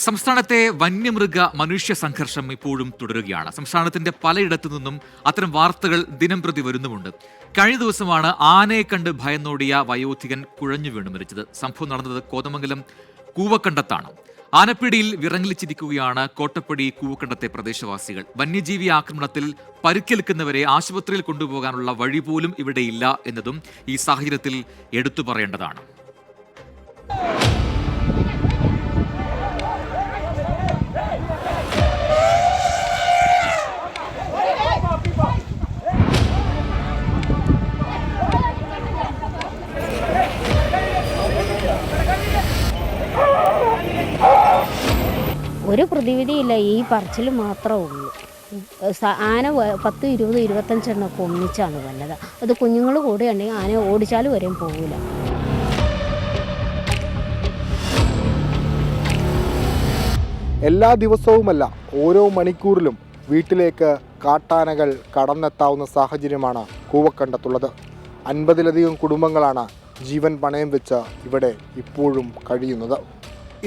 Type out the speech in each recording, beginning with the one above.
സംസ്ഥാനത്തെ വന്യമൃഗ മനുഷ്യ സംഘർഷം ഇപ്പോഴും തുടരുകയാണ്. സംസ്ഥാനത്തിന്റെ പലയിടത്തു നിന്നും അത്തരം വാർത്തകൾ ദിനംപ്രതി വരുന്നുമുണ്ട്. കഴിഞ്ഞ ദിവസമാണ് ആനയെ കണ്ട് ഭയന്നോടിയ വയോധികൻ കുഴഞ്ഞു വീണു മരിച്ചത്. സംഭവം നടന്നത് കോതമംഗലം കൂവക്കണ്ടത്താണ്. ആനപ്പിടിയിൽ വിറങ്ങലിച്ചിരിക്കുകയാണ് കോട്ടപ്പടി കൂവക്കണ്ടത്തെ പ്രദേശവാസികൾ. വന്യജീവി ആക്രമണത്തിൽ പരിക്കേൽക്കുന്നവരെ ആശുപത്രിയിൽ കൊണ്ടുപോകാനുള്ള വഴി പോലും ഇവിടെയില്ല എന്നതും ഈ സാഹചര്യത്തിൽ എടുത്തു പറയേണ്ടതാണ്. ഒരു പ്രതിവിധിയില്ല, ഈ പറച്ചിൽ മാത്രമേ ഉള്ളൂ. ആന 10, 20, 25 എണ്ണമൊക്കെ ഒന്നിച്ചാണ് വന്നത്. അത് കുഞ്ഞുങ്ങൾ കൂടെയുണ്ടെങ്കിൽ ആന ഓടിച്ചാലും വരെയും പോകില്ല. എല്ലാ ദിവസവുമല്ല, ഓരോ മണിക്കൂറിലും വീട്ടിലേക്ക് കാട്ടാനകൾ കടന്നെത്താവുന്ന സാഹചര്യമാണ് കൂവക്കണ്ടത്തുള്ളത്. 50-ലധികം കുടുംബങ്ങളാണ് ജീവൻ പണയം വെച്ച് ഇവിടെ ഇപ്പോഴും കഴിയുന്നത്.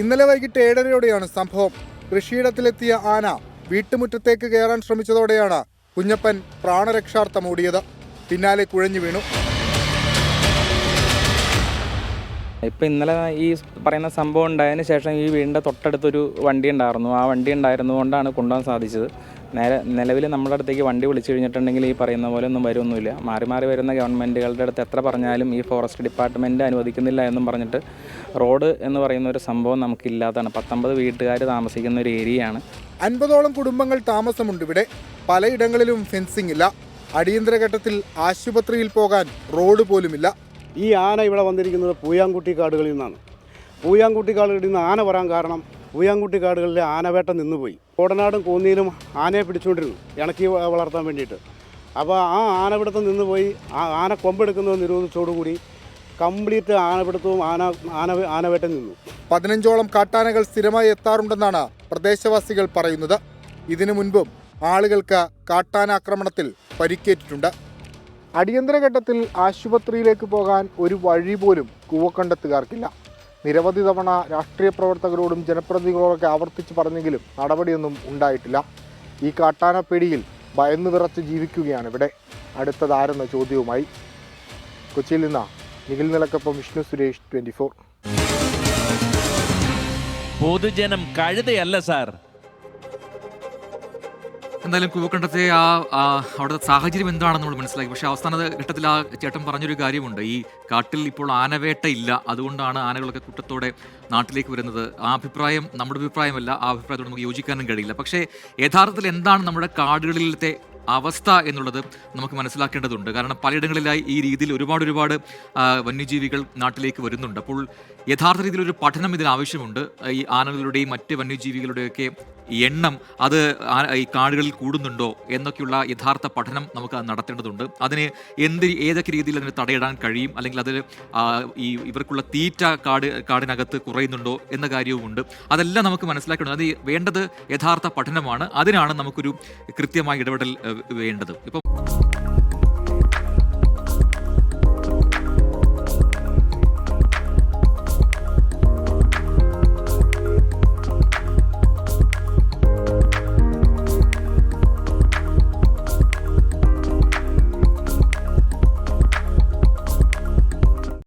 ഇന്നലെ വൈകിട്ട് 7:30യോടെയാണ് സംഭവം. കൃഷിയിടത്തിലെത്തിയ ആന വീട്ടുമുറ്റത്തേക്ക് കയറാൻ ശ്രമിച്ചതോടെയാണ് കുഞ്ഞപ്പൻ പ്രാണരക്ഷാർത്ഥം ഓടിയത്. പിന്നാലെ കുഴഞ്ഞു വീണു. ഇപ്പം ഇന്നലെ ഈ പറയുന്ന സംഭവം ഉണ്ടായതിന് ശേഷം ഈ വീടിൻ്റെ തൊട്ടടുത്തൊരു വണ്ടി ഉണ്ടായിരുന്നു. ആ വണ്ടി ഉണ്ടായിരുന്നുകൊണ്ടാണ് കൊണ്ടുപോകാൻ സാധിച്ചത്. നിലവിൽ നമ്മുടെ അടുത്തേക്ക് വണ്ടി വിളിച്ചു കഴിഞ്ഞിട്ടുണ്ടെങ്കിൽ ഈ പറയുന്ന പോലെ ഒന്നും വരുമൊന്നുമില്ല. മാറി മാറി വരുന്ന ഗവൺമെൻറ്റുകളുടെ അടുത്ത് എത്ര പറഞ്ഞാലും ഈ ഫോറസ്റ്റ് ഡിപ്പാർട്ട്മെൻറ്റ് അനുവദിക്കുന്നില്ല എന്നും പറഞ്ഞിട്ട് റോഡ് എന്ന് പറയുന്ന ഒരു സംഭവം നമുക്കില്ലാത്തതാണ്. 19 വീട്ടുകാർ താമസിക്കുന്ന ഒരു ഏരിയയാണ്. 50ഓളം കുടുംബങ്ങൾ താമസമുണ്ട് ഇവിടെ. പലയിടങ്ങളിലും ഫെൻസിംഗ് ഇല്ല. അടിയന്തര ഘട്ടത്തിൽ ആശുപത്രിയിൽ പോകാൻ റോഡ് പോലുമില്ല. ഈ ആന ഇവിടെ വന്നിരിക്കുന്നത് പൂയാംകുട്ടി കാടുകളിൽ നിന്നാണ്. പൂയാംകുട്ടി കാടുകളിൽ നിന്ന് ആന വരാൻ കാരണം പൂയാംകുട്ടി കാടുകളിലെ ആനവേട്ട നിന്നുപോയി. കോടനാടും കോന്നിയിലും ആനയെ പിടിച്ചുകൊണ്ടിരുന്നു ഇണക്കി വളർത്താൻ വേണ്ടിയിട്ട്. അപ്പോൾ ആ ആനപിടുത്തം നിന്നുപോയി. ആ ആന കൊമ്പെടുക്കുന്നത് നിരോധിച്ചോടുകൂടി കംപ്ലീറ്റ് ആനപിടുത്തവും ആനവേട്ടം നിന്നു. 15ഓളം കാട്ടാനകൾ സ്ഥിരമായി എത്താറുണ്ടെന്നാണ് പ്രദേശവാസികൾ പറയുന്നത്. ഇതിനു മുൻപും ആളുകൾക്ക് കാട്ടാനാക്രമണത്തിൽ പരിക്കേറ്റിട്ടുണ്ട്. അടിയന്തര ഘട്ടത്തിൽ ആശുപത്രിയിലേക്ക് പോകാൻ ഒരു വഴി പോലും കൂവക്കണ്ടത്തുകാർക്കില്ല. നിരവധി തവണ രാഷ്ട്രീയ പ്രവർത്തകരോടും ജനപ്രതിനിധികളോടൊക്കെ ആവർത്തിച്ച് പറഞ്ഞെങ്കിലും നടപടിയൊന്നും ഉണ്ടായിട്ടില്ല. ഈ കാട്ടാനപ്പേടിയിൽ ഭയന്നു വിറച്ച് ജീവിക്കുകയാണ് ഇവിടെ. അടുത്തതാരെന്ന ചോദ്യവുമായി. കൊച്ചിയിൽ നിന്ന് നിഖിൽ നിലക്കൊപ്പം വിഷ്ണു സുരേഷ്, 24. പൊതുജനം കഴുതയല്ല സാർ. എന്തായാലും കൂവക്കണ്ടത്തെ അവിടുത്തെ സാഹചര്യം എന്താണെന്ന് നമ്മൾ മനസ്സിലാക്കി. പക്ഷേ അവസാന ഘട്ടത്തിൽ ആ ചേട്ടൻ പറഞ്ഞൊരു കാര്യമുണ്ട്. ഈ കാട്ടിൽ ഇപ്പോൾ ആനവേട്ട ഇല്ല, അതുകൊണ്ടാണ് ആനകളൊക്കെ കൂട്ടത്തോടെ നാട്ടിലേക്ക് വരുന്നത്. ആ അഭിപ്രായം നമ്മുടെ അഭിപ്രായമല്ല. ആ അഭിപ്രായത്തോട് നമുക്ക് യോജിക്കാനും കഴിയില്ല. പക്ഷേ യഥാർത്ഥത്തിൽ എന്താണ് നമ്മുടെ കാടുകളിലത്തെ അവസ്ഥ എന്നുള്ളത് നമുക്ക് മനസ്സിലാക്കേണ്ടതുണ്ട്. കാരണം പലയിടങ്ങളിലായി ഈ രീതിയിൽ ഒരുപാട് വന്യജീവികൾ നാട്ടിലേക്ക് വരുന്നുണ്ട്. അപ്പോൾ യഥാർത്ഥ രീതിയിലൊരു പഠനം ഇതിന് ആവശ്യമുണ്ട്. ഈ ആനകളുടെയും മറ്റ് വന്യജീവികളുടെയൊക്കെ എണ്ണം അത് ഈ കാടുകളിൽ കൂടുന്നുണ്ടോ എന്നൊക്കെയുള്ള യഥാർത്ഥ പഠനം നമുക്ക് നടത്തേണ്ടതുണ്ട്. അതിന് ഏതൊക്കെ രീതിയിൽ അതിന് തടയിടാൻ കഴിയും, അല്ലെങ്കിൽ അതിൽ ഇവർക്കുള്ള തീറ്റ കാടിനകത്ത് കുറയുന്നുണ്ടോ എന്ന കാര്യവുമുണ്ട്. അതെല്ലാം നമുക്ക് മനസ്സിലാക്കേണ്ടത്. അത് വേണ്ടത് യഥാർത്ഥ പഠനമാണ്. അതിനാണ് നമുക്കൊരു കൃത്യമായ ഇടപെടൽ വേണ്ടത്. ഇപ്പം